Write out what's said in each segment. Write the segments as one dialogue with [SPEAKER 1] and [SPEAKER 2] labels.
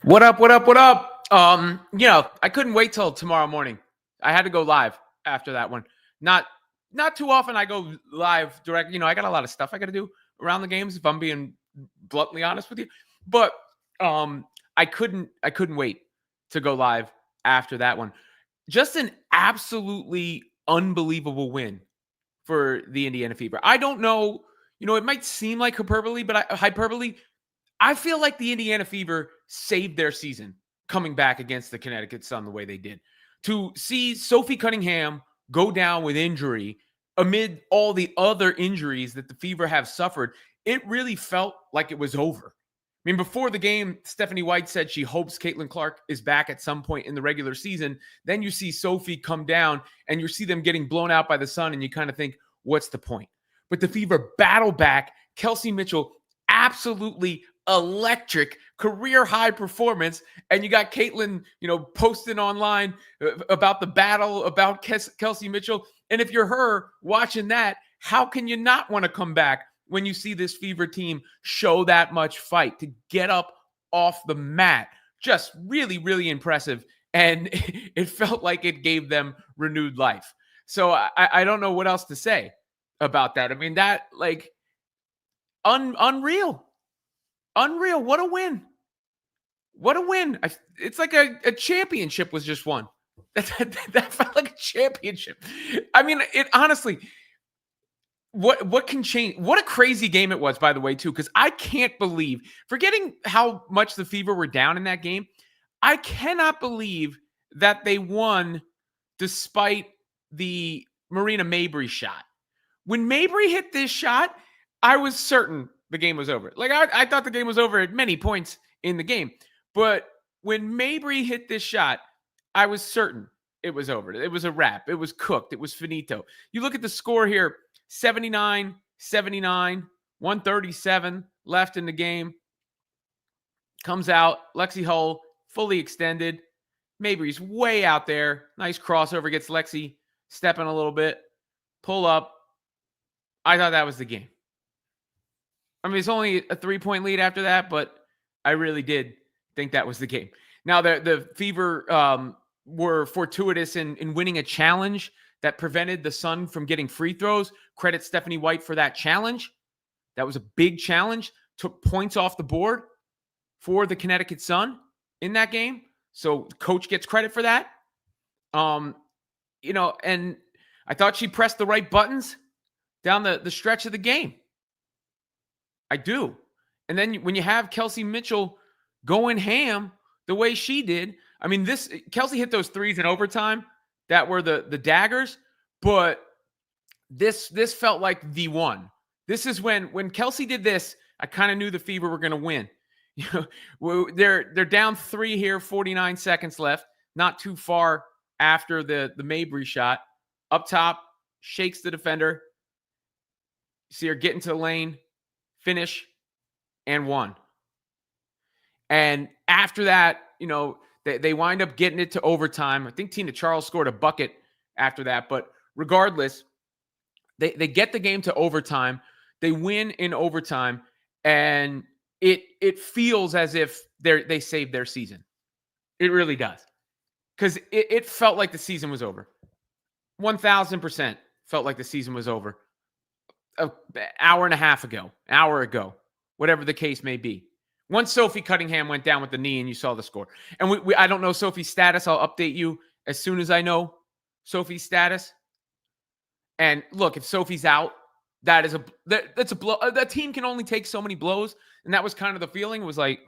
[SPEAKER 1] What up? What up? What up? I couldn't wait till tomorrow morning. I had to go live after that one. Not not too often I go live direct. I got a lot of stuff I got to do around the games if I'm being bluntly honest with you. But I couldn't wait to go live after that one. Just an absolutely unbelievable win for the Indiana Fever. I don't know, it might seem like hyperbole. I feel like the Indiana Fever saved their season coming back against the Connecticut Sun the way they did. To see Sophie Cunningham go down with injury amid all the other injuries that the Fever have suffered, it really felt like it was over. I mean, before the game, Stephanie White said she hopes Caitlin Clark is back at some point in the regular season. Then you see Sophie come down and you see them getting blown out by the Sun, and you kind of think, what's the point? But the Fever battle back. Kelsey Mitchell absolutely electric career high performance, and you got Caitlin, posting online about the battle about Kelsey Mitchell. And if you're her watching that, how can you not want to come back when you see this Fever team show that much fight to get up off the mat? Just really, really impressive, and it felt like it gave them renewed life. So I don't know what else to say about that. I mean, that unreal. Unreal. What a win. What a win. It's like a championship was just won. That felt like a championship. I mean, it honestly, what can change? What a crazy game it was, by the way, too, because I can't believe, forgetting how much the Fever were down in that game, I cannot believe that they won despite the Marina Mabry shot. When Mabry hit this shot, I was certain the game was over. Like, I thought the game was over at many points in the game. But when Mabry hit this shot, I was certain it was over. It was a wrap. It was cooked. It was finito. You look at the score here, 79, 79, 137 left in the game. Comes out, Lexi Hull fully extended. Mabry's way out there. Nice crossover, gets Lexi stepping a little bit. Pull up. I thought that was the game. I mean, it's only a 3-point lead after that, but I really did think that was the game. Now, the Fever were fortuitous in winning a challenge that prevented the Sun from getting free throws. Credit Stephanie White for that challenge. That was a big challenge. Took points off the board for the Connecticut Sun in that game. So coach gets credit for that. And I thought she pressed the right buttons down the stretch of the game. I do. And then when you have Kelsey Mitchell going ham the way she did, I mean, Kelsey hit those threes in overtime that were the daggers, but this felt like the one. This is when Kelsey did this, I kind of knew the Fever were going to win. They're down 3 here, 49 seconds left, not too far after the Mabry shot. Up top, shakes the defender. You see her get into the lane, finish, and won. And after that, they wind up getting it to overtime. I think Tina Charles scored a bucket after that. But regardless, they get the game to overtime. They win in overtime. And it feels as if they saved their season. It really does. Because it felt like the season was over. 1,000% felt like the season was over. An hour and a half ago, hour ago, whatever the case may be. Once Sophie Cunningham went down with the knee and you saw the score. And I don't know Sophie's status. I'll update you as soon as I know Sophie's status. And look, if Sophie's out, that's a blow. That team can only take so many blows. And that was kind of the feeling. It was like,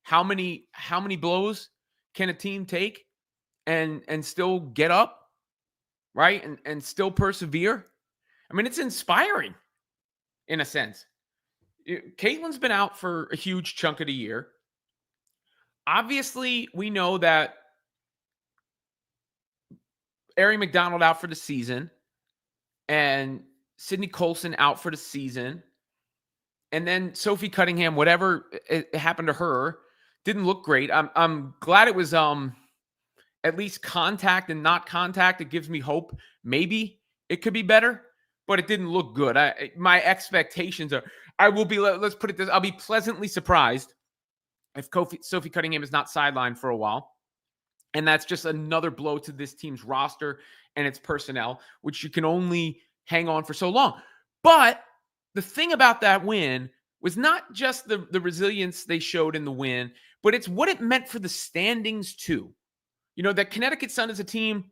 [SPEAKER 1] how many blows can a team take and still get up, right? And still persevere? I mean, it's inspiring in a sense. Caitlin's been out for a huge chunk of the year. Obviously, we know that Ari McDonald out for the season and Sydney Colson out for the season. And then Sophie Cunningham, whatever happened to her, didn't look great. I'm glad it was at least contact and not contact. It gives me hope. Maybe it could be better, but it didn't look good. My expectations are, let's put it this, I'll be pleasantly surprised if Sophie Cunningham is not sidelined for a while. And that's just another blow to this team's roster and its personnel, which you can only hang on for so long. But the thing about that win was not just the resilience they showed in the win, but it's what it meant for the standings too. You know, that Connecticut Sun is a team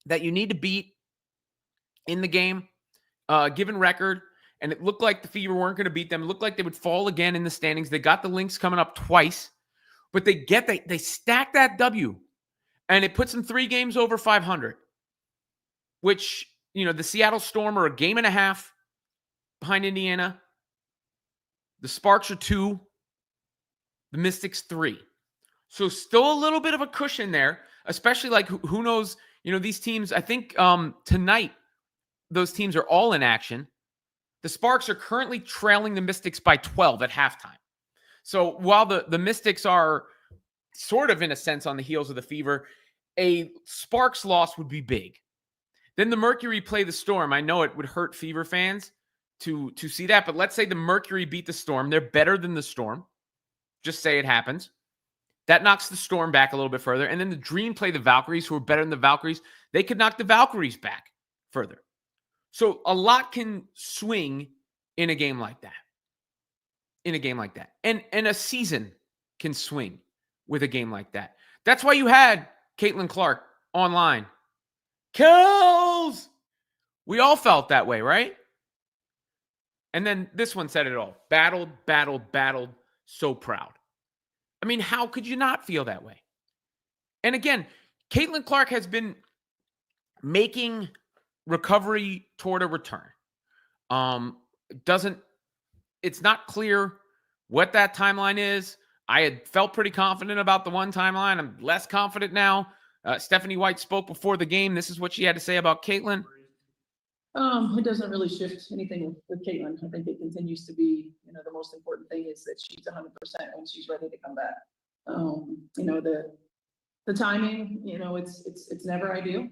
[SPEAKER 1] that you need to beat in the game, given record. And it looked like the Fever weren't going to beat them. It looked like they would fall again in the standings. They got the Lynx coming up twice, but they stack that W. And it puts them 3 games over 500, which, you know, the Seattle Storm are a game and a half behind Indiana. The Sparks are 2. The Mystics 3. So still a little bit of a cushion there, especially like who knows, you know, these teams, I think tonight, those teams are all in action. The Sparks are currently trailing the Mystics by 12 at halftime. So while the Mystics are sort of in a sense on the heels of the Fever, a Sparks loss would be big. Then the Mercury play the Storm. I know it would hurt Fever fans to see that, but let's say the Mercury beat the Storm. They're better than the Storm. Just say it happens. That knocks the Storm back a little bit further. And then the Dream play the Valkyries, who are better than the Valkyries. They could knock the Valkyries back further. So a lot can swing in a game like that. And a season can swing with a game like that. That's why you had Caitlin Clark online. Kills! We all felt that way, right? And then this one said it all. Battled, so proud. I mean, how could you not feel that way? And again, Caitlin Clark has been making recovery toward a return. It's not clear what that timeline is. I had felt pretty confident about the one timeline. I'm less confident now. Stephanie White spoke before the game. This is what she had to say about Caitlin.
[SPEAKER 2] It doesn't really shift anything with Caitlin. I think it continues to be, you know, the most important thing is that she's 100% when she's ready to come back. You know, the timing, you know, it's never ideal,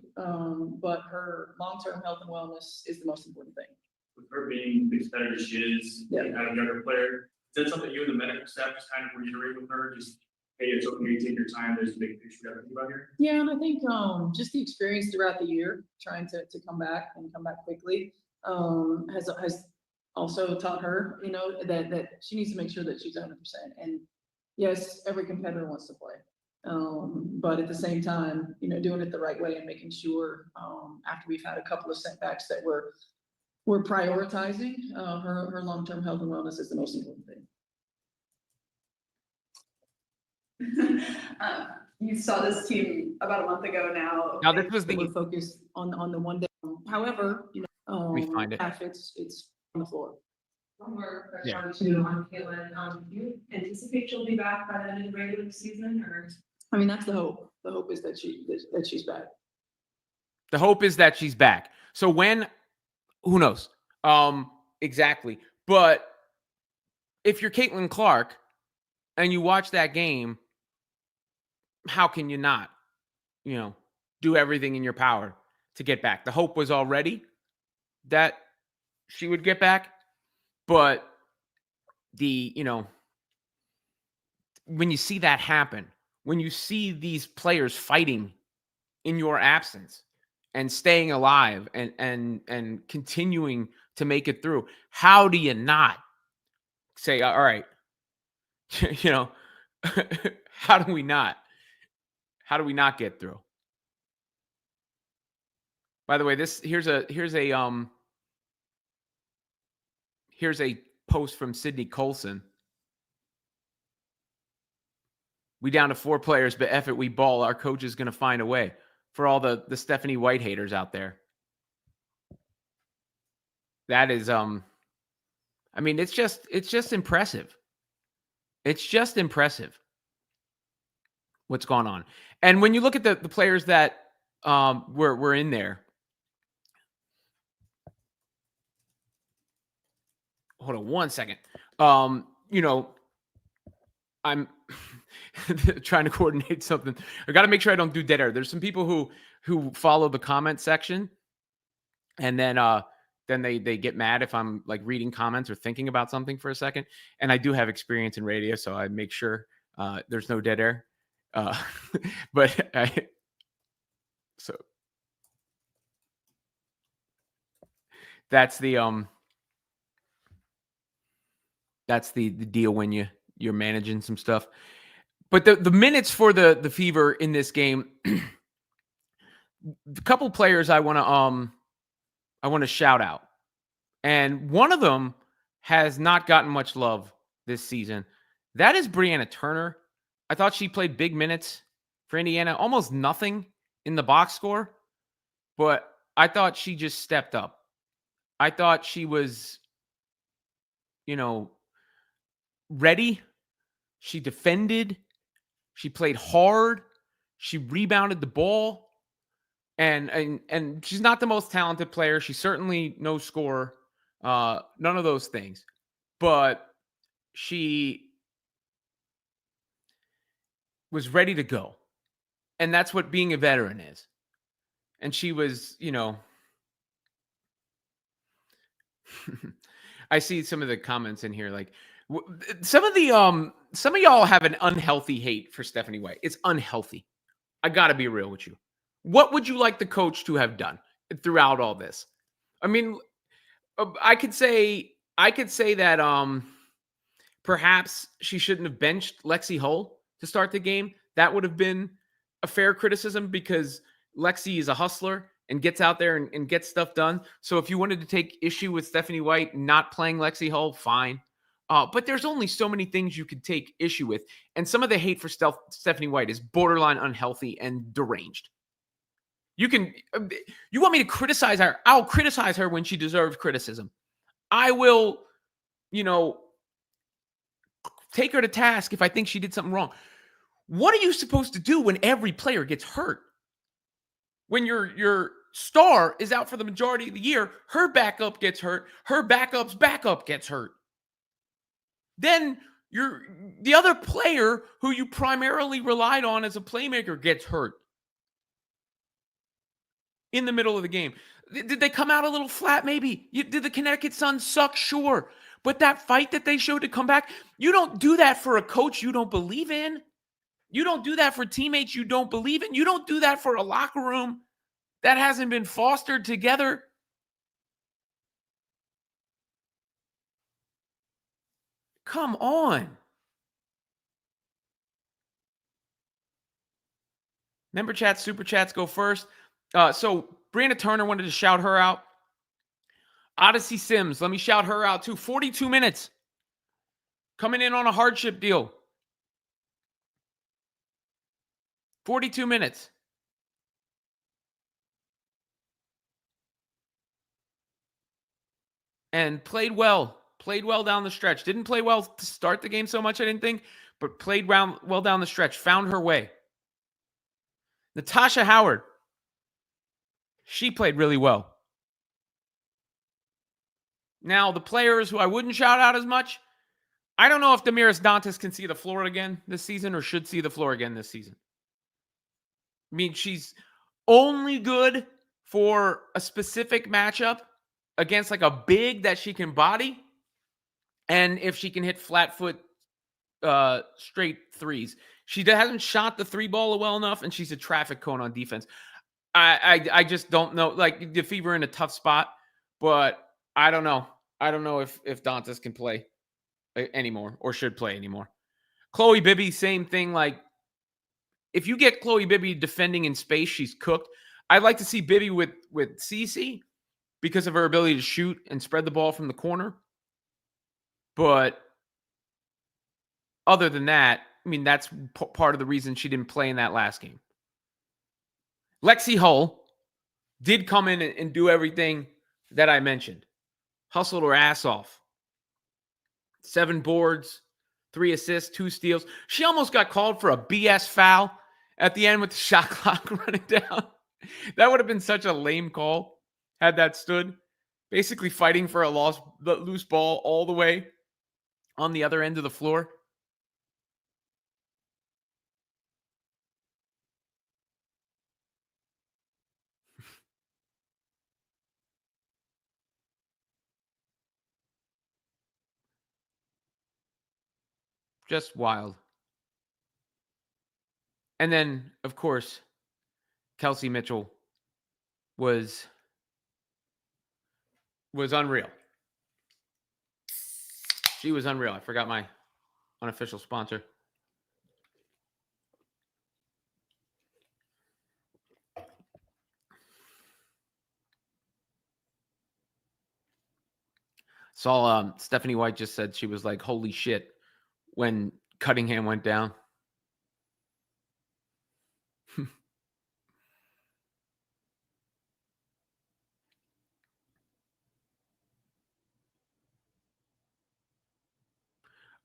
[SPEAKER 2] but her long-term health and wellness is the most important thing.
[SPEAKER 3] With her being the competitor she is,
[SPEAKER 2] Yeah.
[SPEAKER 3] kind of younger player, is that something you and the medical staff just kind of reiterate with her? Just, hey, it's okay, take your time, there's a big picture you got to think about here?
[SPEAKER 2] Yeah, and I think just the experience throughout the year, trying to come back and come back quickly, has also taught her, you know, that she needs to make sure that she's 100%. And yes, every competitor wants to play. But at the same time, you know, doing it the right way and making sure after we've had a couple of setbacks that we're prioritizing her long-term health and wellness is the most important thing.
[SPEAKER 4] You saw this team about a month ago now.
[SPEAKER 1] Now this was
[SPEAKER 2] We're focused on the one day. However, you know,
[SPEAKER 1] We find it.
[SPEAKER 2] it's on the floor.
[SPEAKER 4] One more
[SPEAKER 1] Yeah.
[SPEAKER 4] question too on Caitlin. Do you anticipate she'll be back by the end of the regular season, or?
[SPEAKER 2] I mean, that's the hope. The hope is that she's back.
[SPEAKER 1] The hope is that she's back. So when, who knows? Exactly. But if you're Caitlin Clark and you watch that game, how can you not, you know, do everything in your power to get back? The hope was already that she would get back, but you know, when you see that happen, when you see these players fighting in your absence and staying alive and continuing to make it through, how do you not say, all right, you know, how do we not get through? By the way, here's a post from Sydney Colson. We down to 4 players, but F it, we ball. Our coach is going to find a way. For all the Stephanie White haters out there. That is, I mean, it's just impressive. It's just impressive what's going on. And when you look at the players that were in there, hold on one second. You know, I'm trying to coordinate something. I got to make sure I don't do dead air. There's some people who follow the comment section, and then they get mad if I'm like reading comments or thinking about something for a second. And I do have experience in radio, so I make sure There's no dead air. Uh, but so that's the deal when you're managing some stuff. But the minutes for the Fever in this game, a couple players I want to shout out. And one of them has not gotten much love this season. That is Brianna Turner. I thought she played big minutes for Indiana, almost nothing in the box score, but I thought she just stepped up. I thought she was, ready. She defended. She played hard. She rebounded the ball. And she's not the most talented player. She's certainly no scorer. None of those things. But she was ready to go. And that's what being a veteran is. And she was, I see some of the comments in here like some of y'all have an unhealthy hate for Stephanie White. It's unhealthy. I got to be real with you. What would you like the coach to have done throughout all this? I mean, I could say that perhaps she shouldn't have benched Lexi Hull to start the game. That would have been a fair criticism because Lexi is a hustler and gets out there and gets stuff done. So if you wanted to take issue with Stephanie White not playing Lexi Hull, fine. But there's only so many things you could take issue with. And some of the hate for Stephanie White is borderline unhealthy and deranged. You want me to criticize her? I'll criticize her when she deserves criticism. I will, take her to task if I think she did something wrong. What are you supposed to do when every player gets hurt? When your star is out for the majority of the year, her backup gets hurt, her backup's backup gets hurt. Then the other player who you primarily relied on as a playmaker gets hurt in the middle of the game. Did they come out a little flat? Maybe. Did the Connecticut Sun suck? Sure. But that fight that they showed to come back, you don't do that for a coach you don't believe in. You don't do that for teammates you don't believe in. You don't do that for a locker room that hasn't been fostered together. Come on. Member chats, super chats go first. So Brianna Turner wanted to shout her out. Odyssey Sims, let me shout her out too. 42 minutes. Coming in on a hardship deal. 42 minutes. And played well. Played well down the stretch. Didn't play well to start the game so much, I didn't think, but played well down the stretch. Found her way. Natasha Howard. She played really well. Now, the players who I wouldn't shout out as much, I don't know if Damiris Dantas can see the floor again this season or should see the floor again this season. I mean, she's only good for a specific matchup against like a big that she can body. And if she can hit flat foot straight threes. She hasn't shot the three ball well enough, and she's a traffic cone on defense. I just don't know. Like, the Fever in a tough spot, but I don't know. I don't know if Dantas can play anymore or should play anymore. Chloe Bibby, same thing. Like, if you get Chloe Bibby defending in space, she's cooked. I'd like to see Bibby with Cece because of her ability to shoot and spread the ball from the corner. But other than that, I mean, that's part of the reason she didn't play in that last game. Lexi Hull did come in and do everything that I mentioned. Hustled her ass off. 7 boards, 3 assists, 2 steals. She almost got called for a BS foul at the end with the shot clock running down. That would have been such a lame call had that stood. Basically fighting for a loose ball all the way on the other end of the floor. Just wild. And then, of course, Kelsey Mitchell was unreal. She was unreal. I forgot my unofficial sponsor. Saw Stephanie White just said she was like, holy shit, when Cunningham went down.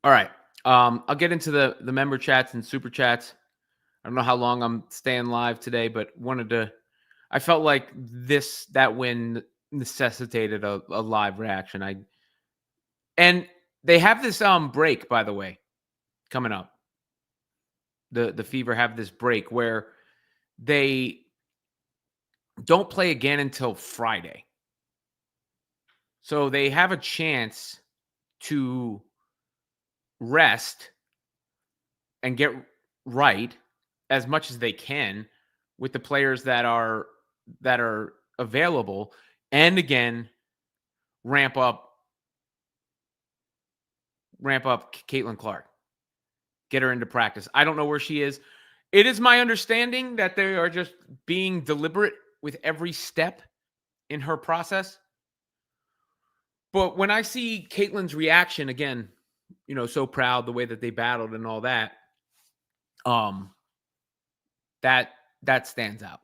[SPEAKER 1] All right. I'll get into the member chats and super chats. I don't know how long I'm staying live today, but I felt like that win necessitated a live reaction. And they have this break, by the way, coming up. The Fever have this break where they don't play again until Friday. So they have a chance to rest and get right as much as they can with the players that are available, and again ramp up Caitlin Clark, get her into practice. I don't know where she is. It is my understanding that they are just being deliberate with every step in her process. But when I see Caitlin's reaction again, so proud the way that they battled and all that, that stands out.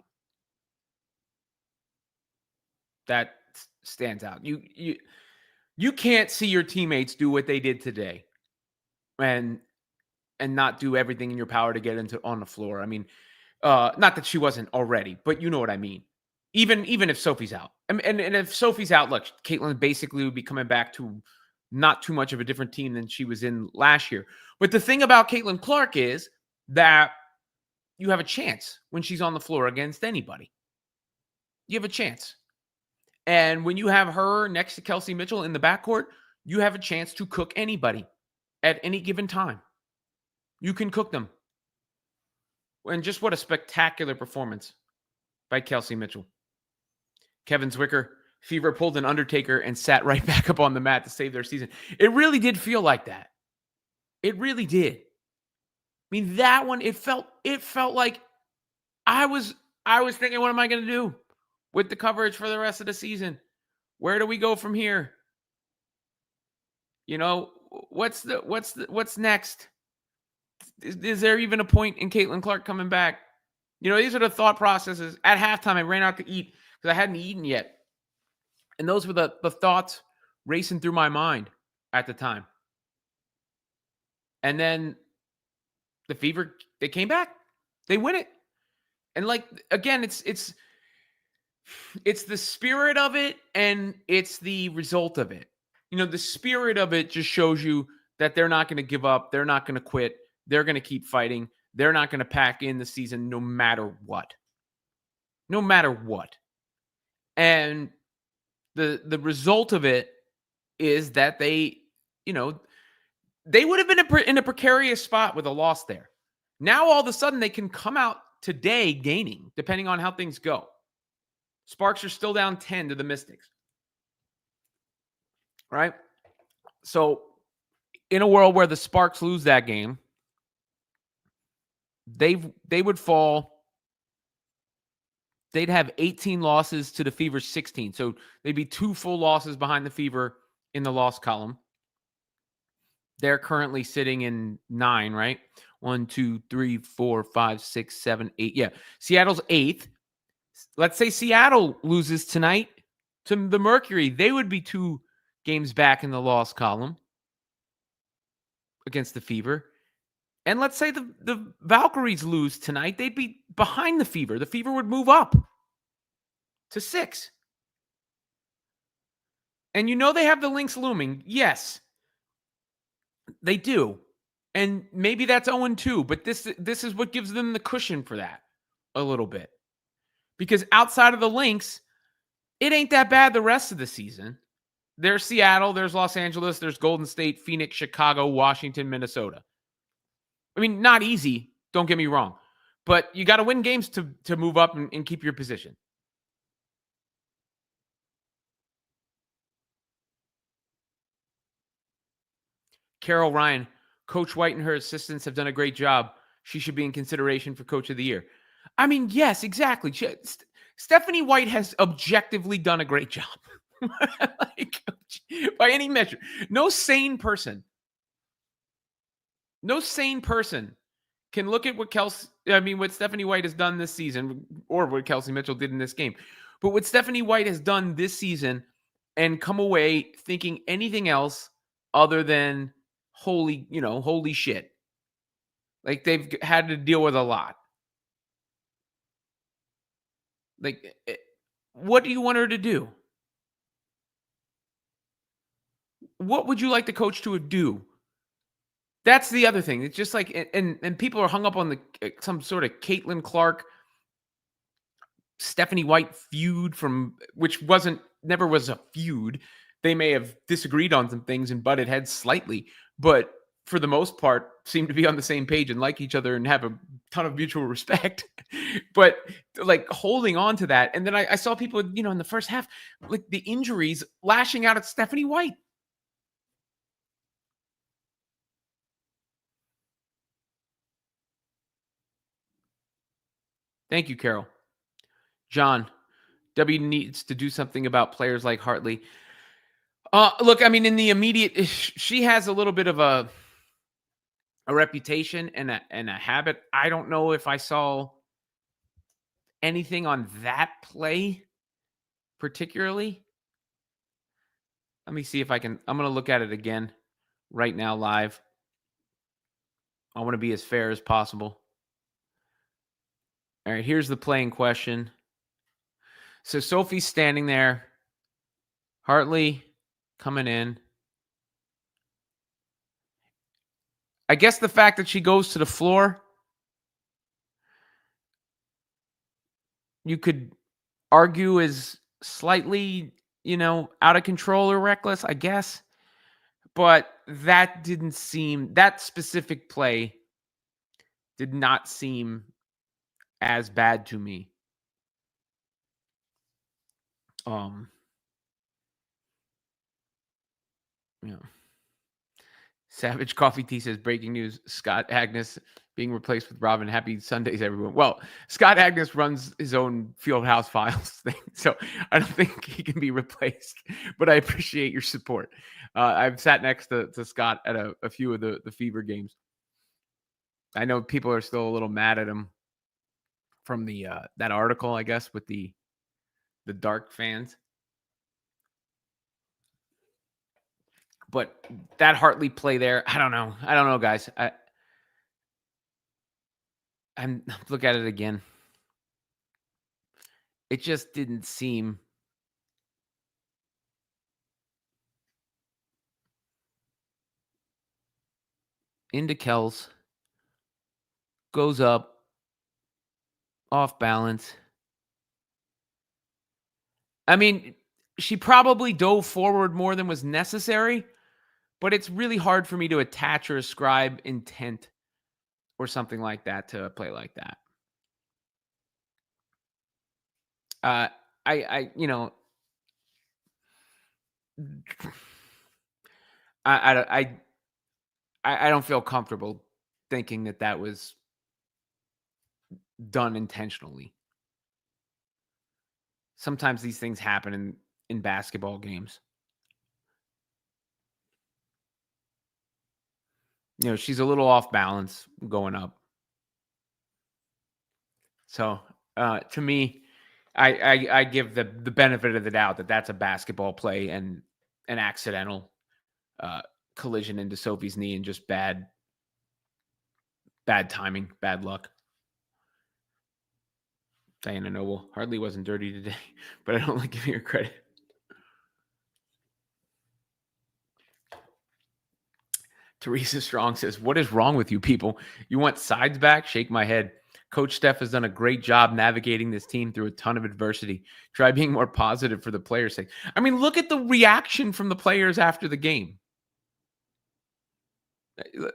[SPEAKER 1] That stands out. You can't see your teammates do what they did today and not do everything in your power to get on the floor. I mean, not that she wasn't already, but you know what I mean. Even if Sophie's out. And if Sophie's out, look, Caitlin basically would be coming back to not too much of a different team than she was in last year. But the thing about Caitlin Clark is that you have a chance when she's on the floor against anybody. You have a chance. And when you have her next to Kelsey Mitchell in the backcourt, you have a chance to cook anybody at any given time. You can cook them. And just what a spectacular performance by Kelsey Mitchell. Kevin Zwicker, Fever pulled an Undertaker and sat right back up on the mat to save their season. It really did feel like that. It really did. I mean, that one, it felt like I was thinking, what am I going to do with the coverage for the rest of the season? Where do we go from here? What's next? Is there even a point in Caitlin Clark coming back? These are the thought processes. At halftime, I ran out to eat because I hadn't eaten yet. And those were the thoughts racing through my mind at the time. And then the Fever, they came back. They win it. And again, it's the spirit of it and it's the result of it. The spirit of it just shows you that they're not going to give up. They're not going to quit. They're going to keep fighting. They're not going to pack in the season no matter what. No matter what. And the result of it is that they would have been in a precarious spot with a loss there. Now, all of a sudden, they can come out today gaining, depending on how things go. Sparks are still down 10 to the Mystics. Right? So, in a world where the Sparks lose that game, they would fall. They'd have 18 losses to the Fever's 16. So they'd be 2 full losses behind the Fever in the loss column. They're currently sitting in 9, right? 1, 2, 3, 4, 5, 6, 7, 8. Yeah. Seattle's 8th. Let's say Seattle loses tonight to the Mercury. They would be 2 games back in the loss column against the Fever. And let's say the Valkyries lose tonight. They'd be behind the Fever. The Fever would move up to 6. And they have the Lynx looming. Yes, they do. And maybe that's 0-2, but this is what gives them the cushion for that a little bit. Because outside of the Lynx, it ain't that bad the rest of the season. There's Seattle, there's Los Angeles, there's Golden State, Phoenix, Chicago, Washington, Minnesota. I mean, not easy, don't get me wrong. But you got to win games to move up and keep your position. Carol Ryan, Coach White and her assistants have done a great job. She should be in consideration for Coach of the Year. I mean, yes, exactly. Stephanie White has objectively done a great job. Like, by any measure. No sane person can look at what Stephanie White has done this season, or what Kelsey Mitchell did in this game. But what Stephanie White has done this season and come away thinking anything else other than holy shit. Like, they've had to deal with a lot. Like, what do you want her to do? What would you like the coach to do? That's the other thing. It's just like, and people are hung up on some sort of Caitlin Clark, Stephanie White feud which never was a feud. They may have disagreed on some things and butted heads slightly, but for the most part, seem to be on the same page and like each other and have a ton of mutual respect. But like, holding on to that. And then I saw people, in the first half, like the injuries, lashing out at Stephanie White. Thank you, Carol. John, W needs to do something about players like Hartley. Look, I mean, in the immediate, she has a little bit of a reputation and a habit. I don't know if I saw anything on that play particularly. Let me see if I'm going to look at it again right now live. I want to be as fair as possible. All right, here's the play in question. So Sophie's standing there. Hartley coming in. I guess the fact that she goes to the floor, you could argue is slightly, out of control or reckless, I guess. But that specific play did not seem as bad to me. Savage Coffee Tea says, breaking news, Scott Agnes being replaced with Robin. Happy Sundays, everyone. Well, Scott Agnes runs his own Fieldhouse Files thing, so I don't think he can be replaced, but I appreciate your support. I've sat next to Scott at a few of the Fever games. I know people are still a little mad at him from the that article, I guess, with the dark fans. But that Hartley play there, I don't know, guys. I'm look at it again. It just didn't seem into Kels, goes up, off balance. I mean, she probably dove forward more than was necessary, but it's really hard for me to attach or ascribe intent or something like that to a play like that. I don't feel comfortable thinking that was done intentionally. Sometimes these things happen in basketball games. She's a little off balance going up. So to me, I give the benefit of the doubt that that's a basketball play and an accidental collision into Sophie's knee and just bad timing, bad luck. Diana Noble hardly wasn't dirty today, but I don't like giving her credit. Teresa Strong says, what is wrong with you people? You want sides back? Shake my head. Coach Steph has done a great job navigating this team through a ton of adversity. Try being more positive for the players' sake. I mean, look at the reaction from the players after the game.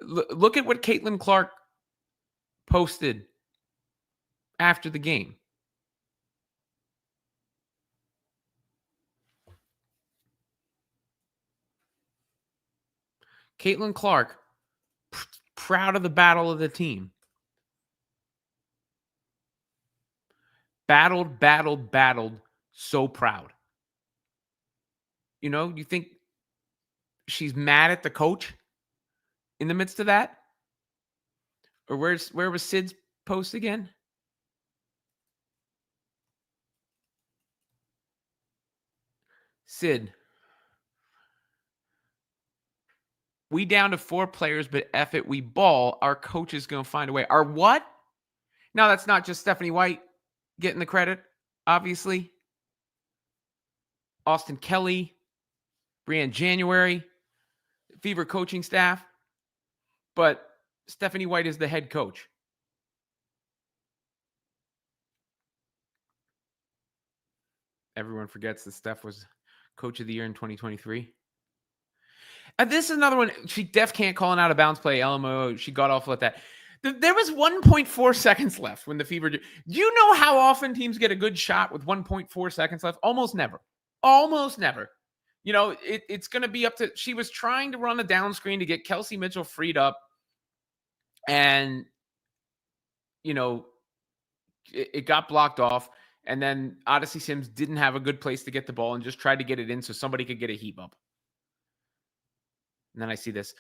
[SPEAKER 1] Look at what Caitlin Clark posted after the game. Caitlin Clark, proud of the battle of the team. Battled, so proud. You know, you think she's mad at the coach in the midst of that? Or where was Sid's post again? Sid. We down to 4 players, but F it, we ball. Our coach is going to find a way. Our what? Now, that's not just Stephanie White getting the credit, obviously. Austin Kelly, Brianne January, Fever coaching staff. But Stephanie White is the head coach. Everyone forgets that Steph was coach of the year in 2023. And this is another one. She def can't call an out of bounds play. LMO. She got off with that. There was 1.4 seconds left when the Fever. Do you know how often teams get a good shot with 1.4 seconds left? Almost never. Almost never. You know, it's going to be up to. She was trying to run a down screen to get Kelsey Mitchell freed up. And, you know, it got blocked off. And then Odyssey Sims didn't have a good place to get the ball and just tried to get it in so somebody could get a heave up. And then I see this.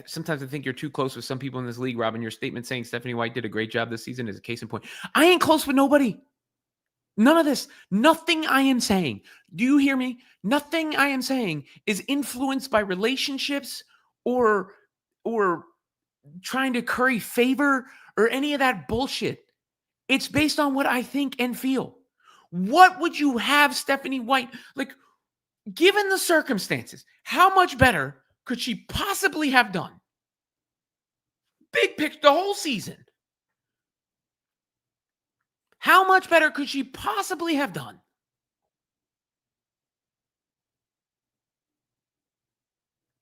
[SPEAKER 1] Sometimes I think you're too close with some people in this league, Robin. Your statement saying Stephanie White did a great job this season is a case in point. I ain't close with nobody. None of this. Nothing I am saying. Do you hear me? Nothing I am saying is influenced by relationships or trying to curry favor or any of that bullshit. It's based on what I think and feel. What would you have Stephanie White, like, given the circumstances, how much better could she possibly have done? Big picture, the whole season. How much better could she possibly have done?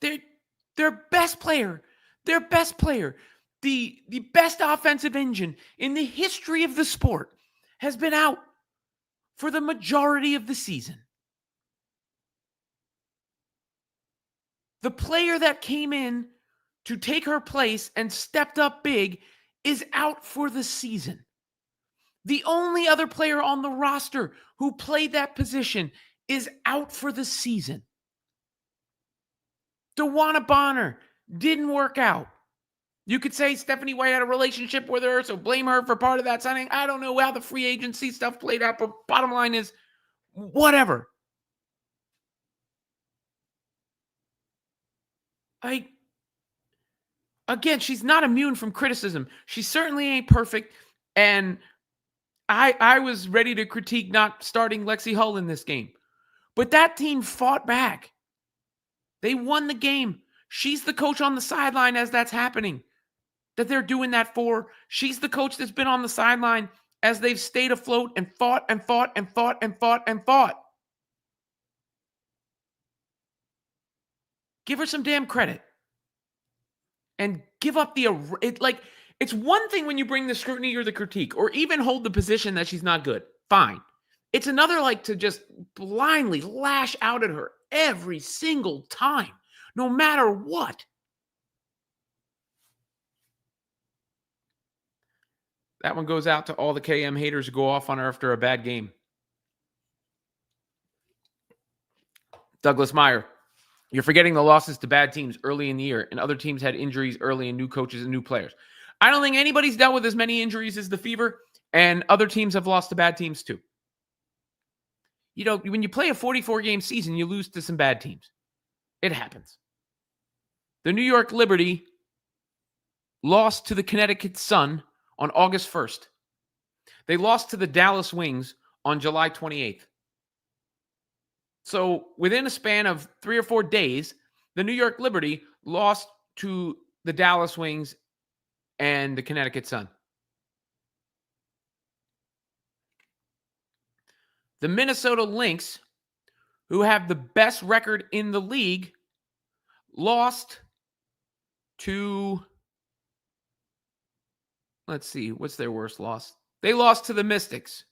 [SPEAKER 1] Their best player, the best offensive engine in the history of the sport has been out for the majority of the season. The player that came in to take her place and stepped up big is out for the season. The only other player on the roster who played that position is out for the season. DeWanna Bonner didn't work out. You could say Stephanie White had a relationship with her, so blame her for part of that signing. I don't know how the free agency stuff played out, but bottom line is, whatever. Again, she's not immune from criticism. She certainly ain't perfect, and I was ready to critique not starting Lexi Hull in this game. But that team fought back. They won the game. She's the coach on the sideline as that's happening, that they're doing that for. She's the coach that's been on the sideline as they've stayed afloat and fought and fought and fought and fought and fought. Give her some damn credit. And give up it's one thing when you bring the scrutiny or the critique or even hold the position that she's not good. Fine. It's another to just blindly lash out at her every single time, no matter what. That one goes out to all the KM haters who go off on her after a bad game. Douglas Meyer. You're forgetting the losses to bad teams early in the year, and other teams had injuries early and new coaches and new players. I don't think anybody's dealt with as many injuries as the Fever, and other teams have lost to bad teams too. You know, when you play a 44-game season, you lose to some bad teams. It happens. The New York Liberty lost to the Connecticut Sun on August 1st. They lost to the Dallas Wings on July 28th. So within a span of 3 or 4 days, the New York Liberty lost to the Dallas Wings and the Connecticut Sun. The Minnesota Lynx, who have the best record in the league, lost to, let's see, what's their worst loss? They lost to the Mystics,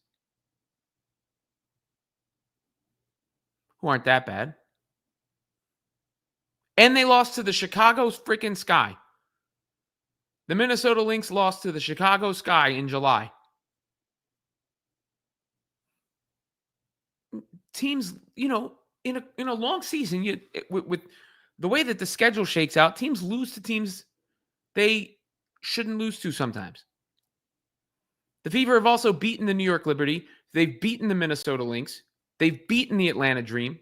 [SPEAKER 1] who aren't that bad. And they lost to the Chicago freaking Sky. The Minnesota Lynx lost to the Chicago Sky in July. Teams, in a long season, with the way that the schedule shakes out, teams lose to teams they shouldn't lose to sometimes. The Fever have also beaten the New York Liberty. They've beaten the Minnesota Lynx. They've beaten the Atlanta Dream.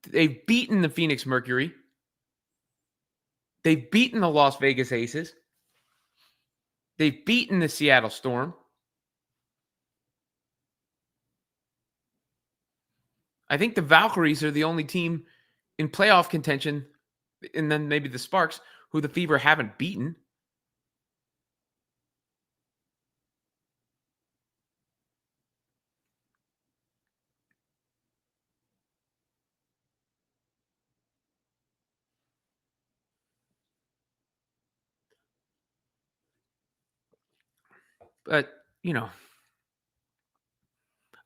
[SPEAKER 1] They've beaten the Phoenix Mercury. They've beaten the Las Vegas Aces. They've beaten the Seattle Storm. I think the Valkyries are the only team in playoff contention, and then maybe the Sparks, who the Fever haven't beaten. But,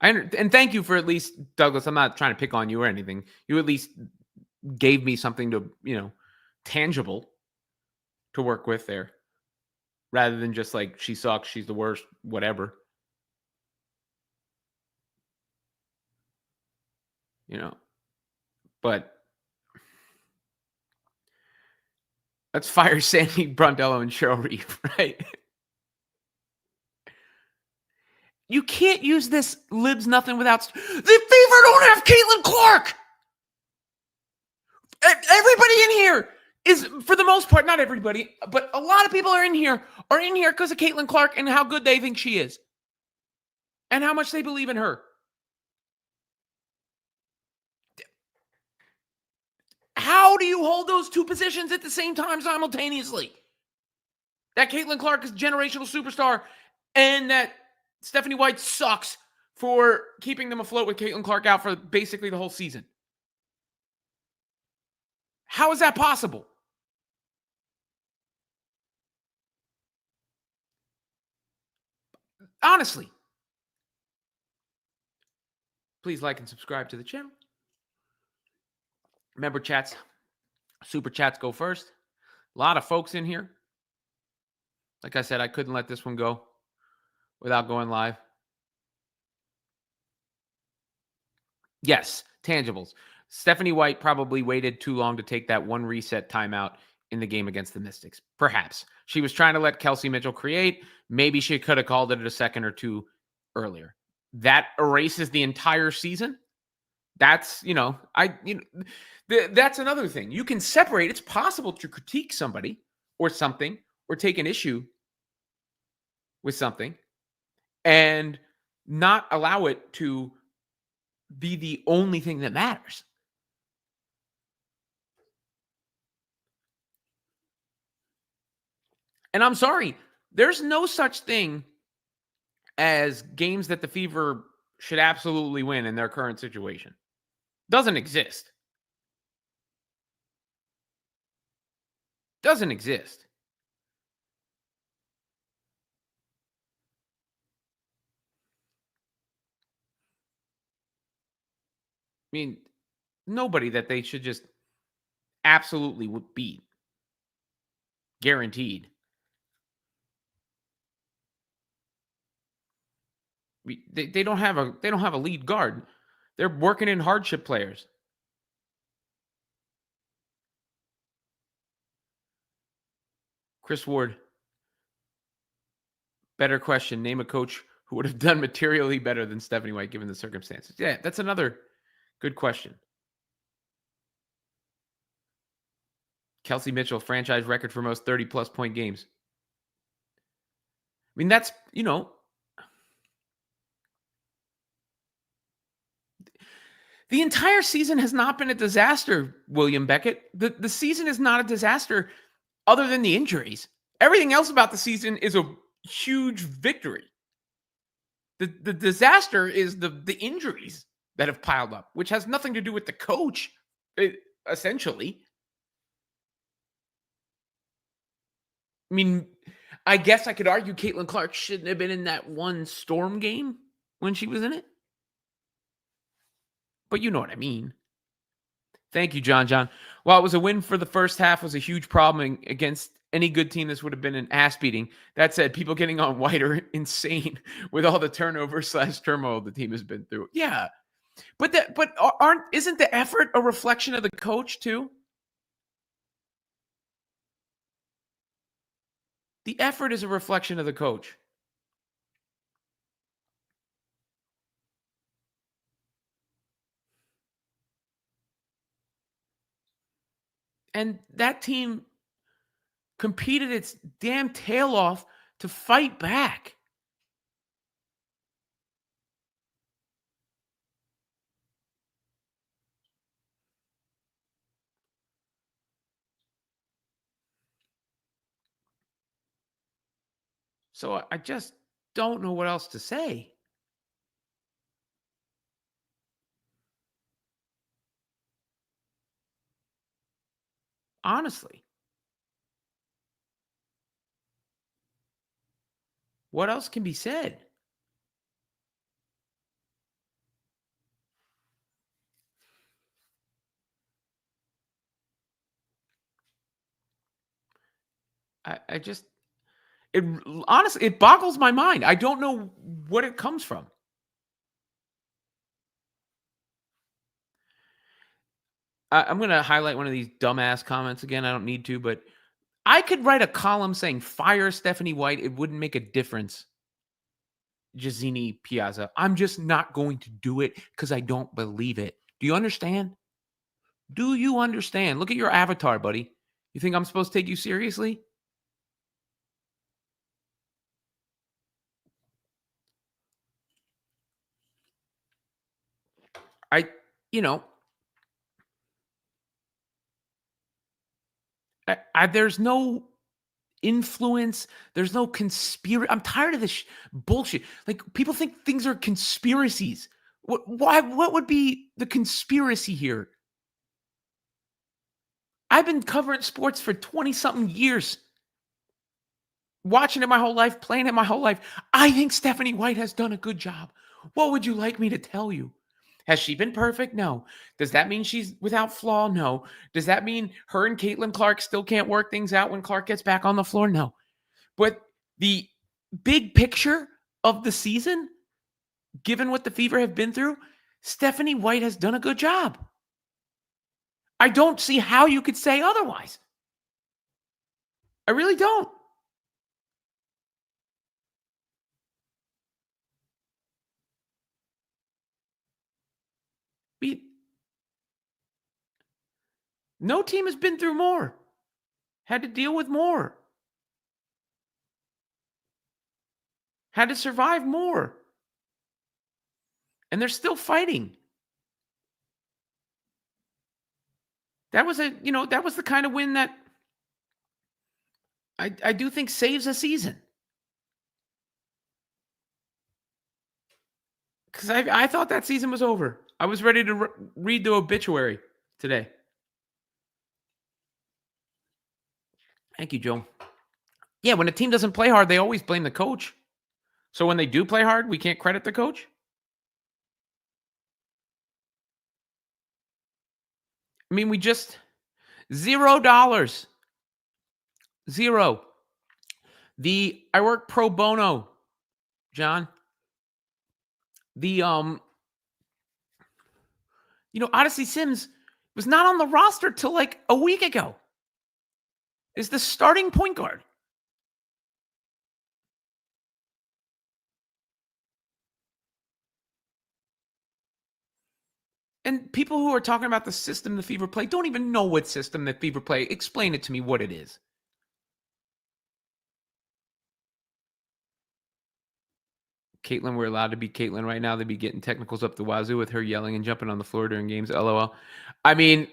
[SPEAKER 1] and thank you for at least, Douglas, I'm not trying to pick on you or anything. You at least gave me something to, tangible to work with there, rather than just like, she sucks, she's the worst, whatever. But let's fire Sandy Brondello and Cheryl Reeve, right? You can't use this libs nothing without. The Fever don't have Caitlin Clark. Everybody in here is, for the most part, not everybody, but a lot of people are in here because of Caitlin Clark and how good they think she is and how much they believe in her. How do you hold those two positions at the same time simultaneously? That Caitlin Clark is a generational superstar and that Stephanie White sucks for keeping them afloat with Caitlin Clark out for basically the whole season. How is that possible? Honestly. Please like and subscribe to the channel. Remember, super chats go first. A lot of folks in here. Like I said, I couldn't let this one go without going live. Yes, tangibles. Stephanie White probably waited too long to take that one reset timeout in the game against the Mystics. Perhaps. She was trying to let Kelsey Mitchell create. Maybe she could have called it a second or two earlier. That erases the entire season. That's, that's another thing. You can separate. It's possible to critique somebody or something or take an issue with something and not allow it to be the only thing that matters. And I'm sorry, there's no such thing as games that the Fever should absolutely win in their current situation. Doesn't exist. Doesn't exist. I mean, nobody that they should just absolutely would beat. Guaranteed. They don't have a lead guard. They're working in hardship players. Chris Ward. Better question. Name a coach who would have done materially better than Stephanie White given the circumstances. Yeah, that's another good question. Kelsey Mitchell, franchise record for most 30-plus point games. I mean, that's, the entire season has not been a disaster, William Beckett. The season is not a disaster other than the injuries. Everything else about the season is a huge victory. The disaster is the injuries that have piled up, which has nothing to do with the coach, essentially. I mean, I guess I could argue Caitlin Clark shouldn't have been in that one Storm game when she was in it. But you know what I mean. Thank you, John. John. While it was a win for the first half, was a huge problem against any good team. This would have been an ass beating. That said, people getting on White are insane with all the turnover / turmoil the team has been through. Yeah, but isn't the effort a reflection of the coach too? The effort is a reflection of the coach. And that team competed its damn tail off to fight back. So I just don't know what else to say. Honestly. What else can be said? I just it honestly it boggles my mind. I don't know what it comes from. I'm going to highlight one of these dumbass comments again. I don't need to, but I could write a column saying fire Stephanie White. It wouldn't make a difference. Jazini Piazza. I'm just not going to do it because I don't believe it. Do you understand? Do you understand? Look at your avatar, buddy. You think I'm supposed to take you seriously? I, you know, there's no influence. There's no conspiracy. I'm tired of this bullshit. Like people think things are conspiracies. What would be the conspiracy here? I've been covering sports for 20 something years. Watching it my whole life, playing it my whole life. I think Stephanie White has done a good job. What would you like me to tell you? Has she been perfect? No. Does that mean she's without flaw? No. Does that mean her and Caitlin Clark still can't work things out when Clark gets back on the floor? No. But the big picture of the season, given what the Fever have been through, Stephanie White has done a good job. I don't see how you could say otherwise. I really don't. No team has been through more, had to deal with more, had to survive more. And they're still fighting. That was that was the kind of win that I do think saves a season. Because I thought that season was over. I was ready to read the obituary today. Thank you, Joe. Yeah, when a team doesn't play hard, they always blame the coach. So when they do play hard, we can't credit the coach? I mean, we just $0. Zero. I work pro bono, John. The Odyssey Sims was not on the roster till like a week ago. Is the starting point guard. And people who are talking about the system the Fever play don't even know what system the Fever play. Explain it to me what it is. Caitlin, we're allowed to be Caitlin right now. They'd be getting technicals up the wazoo with her yelling and jumping on the floor during games. LOL. I mean,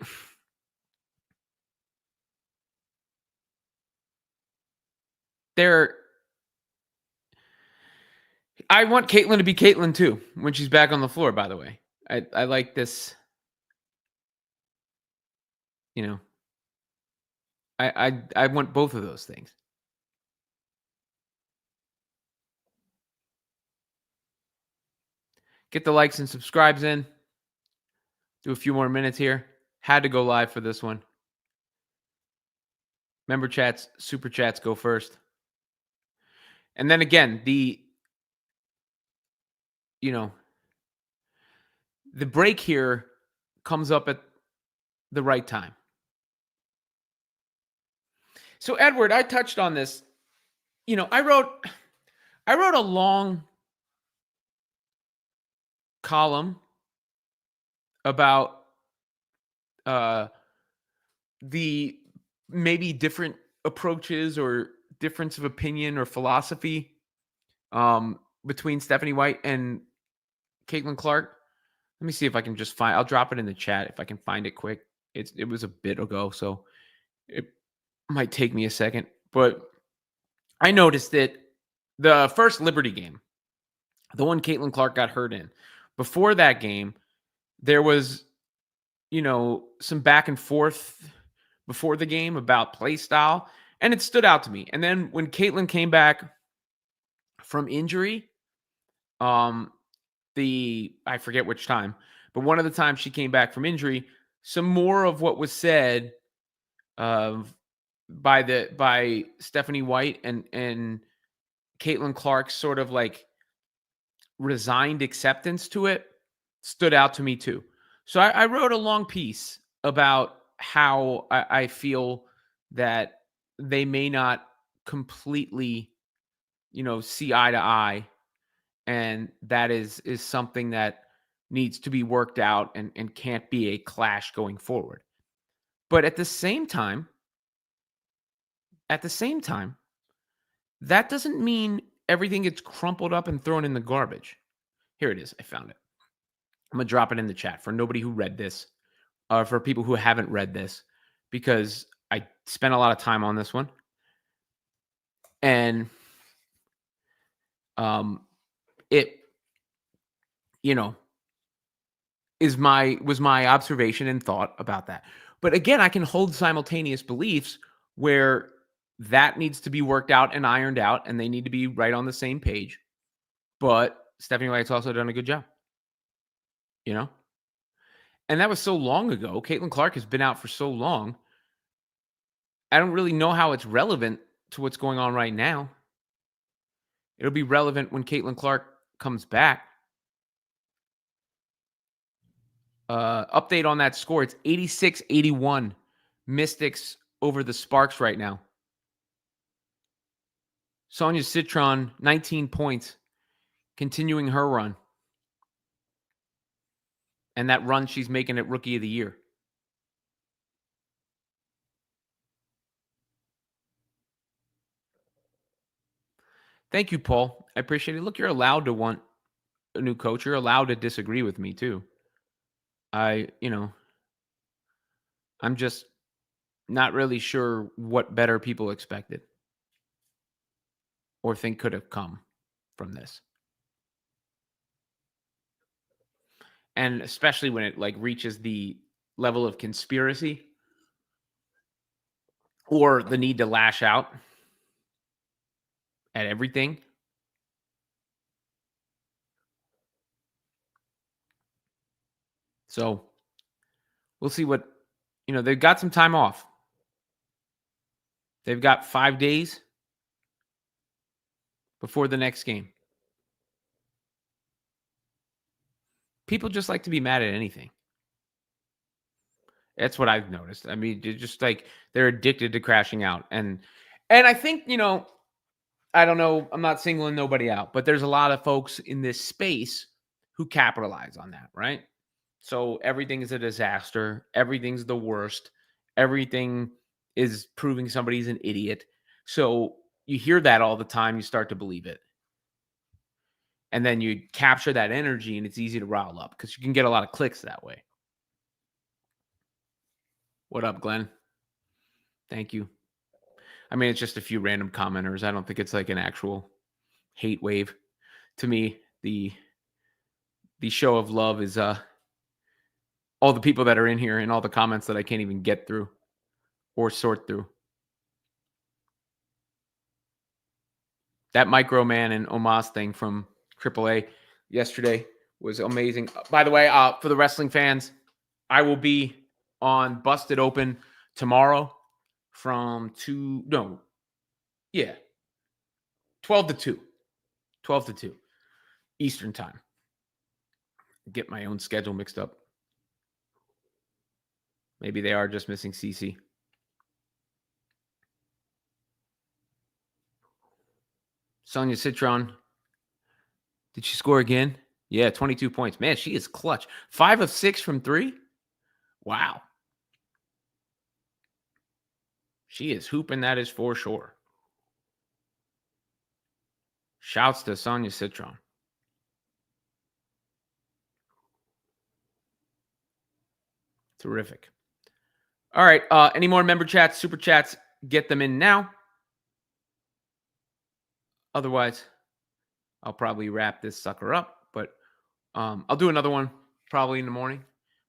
[SPEAKER 1] I want Caitlin to be Caitlin too when she's back on the floor, by the way. I like this. I want both of those things. Get the likes and subscribes in. Do a few more minutes here. Had to go live for this one. Member chats, super chats go first. And then again, the break here comes up at the right time. So Edward, I touched on this. I wrote a long column about the maybe different approaches or difference of opinion or philosophy between Stephanie White and Caitlin Clark. Let me see if I can just I'll drop it in the chat if I can find it quick. It was a bit ago, so it might take me a second. But I noticed that the first Liberty game, the one Caitlin Clark got hurt in, before that game, there was, some back and forth before the game about play style, and it stood out to me. And then when Caitlin came back from injury, I forget which time, but one of the times she came back from injury, some more of what was said by Stephanie White and Caitlin Clark's sort of like resigned acceptance to it stood out to me too. So I wrote a long piece about how I feel that they may not completely, see eye to eye. And that is something that needs to be worked out and can't be a clash going forward. But at the same time, that doesn't mean everything gets crumpled up and thrown in the garbage. Here it is. I found it. I'm going to drop it in the chat for nobody who read this, or for people who haven't read this, because I spent a lot of time on this one. And it, was my observation and thought about that. But again, I can hold simultaneous beliefs where that needs to be worked out and ironed out, and they need to be right on the same page. But Stephanie White's also done a good job, And that was so long ago. Caitlin Clark has been out for so long. I don't really know how it's relevant to what's going on right now. It'll be relevant when Caitlin Clark comes back. Update on that score. It's 86-81. Mystics over the Sparks right now. Sonia Citron, 19 points, continuing her run. And that run she's making at Rookie of the Year. Thank you, Paul. I appreciate it. Look, you're allowed to want a new coach. You're allowed to disagree with me, too. I'm just not really sure what better people expected or think could have come from this. And especially when it reaches the level of conspiracy or the need to lash out at everything. So we'll see what, they've got some time off. They've got 5 days before the next game. People just like to be mad at anything. That's what I've noticed. I mean, just they're addicted to crashing out. And I think, I don't know, I'm not singling nobody out, but there's a lot of folks in this space who capitalize on that, right? So everything is a disaster. Everything's the worst. Everything is proving somebody's an idiot. So you hear that all the time. You start to believe it. And then you capture that energy, and it's easy to rile up because you can get a lot of clicks that way. What up, Glenn? Thank you. I mean, it's just a few random commenters. I don't think it's like an actual hate wave. To me, the show of love is all the people that are in here and all the comments that I can't even get through or sort through. That Micro Man and Omas thing from AAA yesterday was amazing. By the way, for the wrestling fans, I will be on Busted Open tomorrow from 12 to 2. 12 to 2 Eastern time. Get my own schedule mixed up. Maybe they are just missing CC. Sonia Citron. Did she score again? Yeah, 22 points. Man, she is clutch. 5 of 6 from 3. Wow. She is hooping, that is for sure. Shouts to Sonia Citron. Terrific. All right. Any more member chats, super chats? Get them in now. Otherwise, I'll probably wrap this sucker up. But I'll do another one probably in the morning.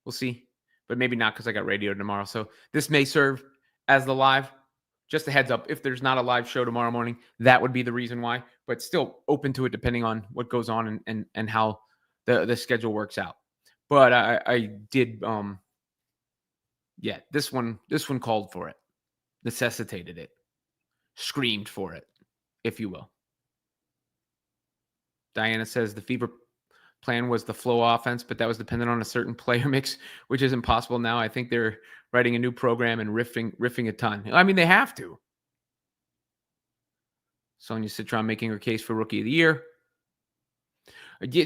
[SPEAKER 1] We'll see. But maybe not because I got radio tomorrow. So this may serve as the live. Just a heads up. If there's not a live show tomorrow morning, that would be the reason why. But still open to it depending on what goes on and how the schedule works out. But I did this one called for it, necessitated it, screamed for it, if you will. Diana says the Fever plan was the flow offense, but that was dependent on a certain player mix, which isn't possible now. I think they're writing a new program and riffing a ton. I mean, they have to. Sonia Citron making her case for Rookie of the Year.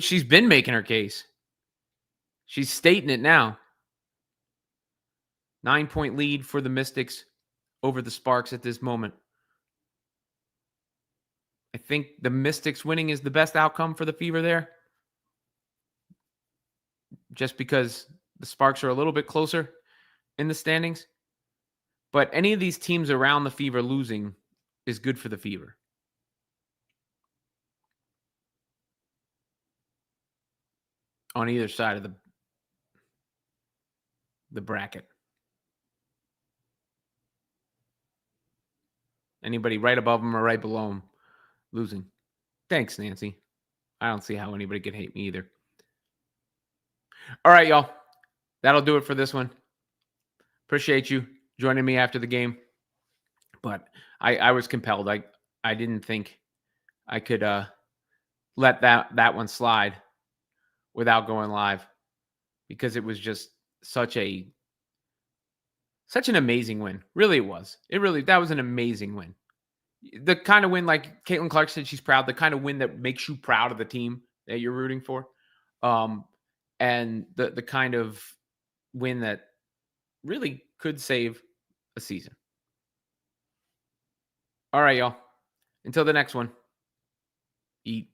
[SPEAKER 1] She's been making her case. She's stating it now. 9-point lead for the Mystics over the Sparks at this moment. I think the Mystics winning is the best outcome for the Fever there. Just because the Sparks are a little bit closer in the standings. But any of these teams around the Fever losing is good for the Fever. On either side of the bracket. Anybody right above them or right below them losing. Thanks, Nancy. I don't see how anybody could hate me either. All right, y'all. That'll do it for this one. Appreciate you joining me after the game. But I was compelled. I didn't think I could let that one slide without going live because it was just such an amazing win. Really, it was. That was an amazing win. The kind of win, like Caitlin Clark said, she's proud. The kind of win that makes you proud of the team that you're rooting for. And the kind of win that really could save a season. All right, y'all. Until the next one, eat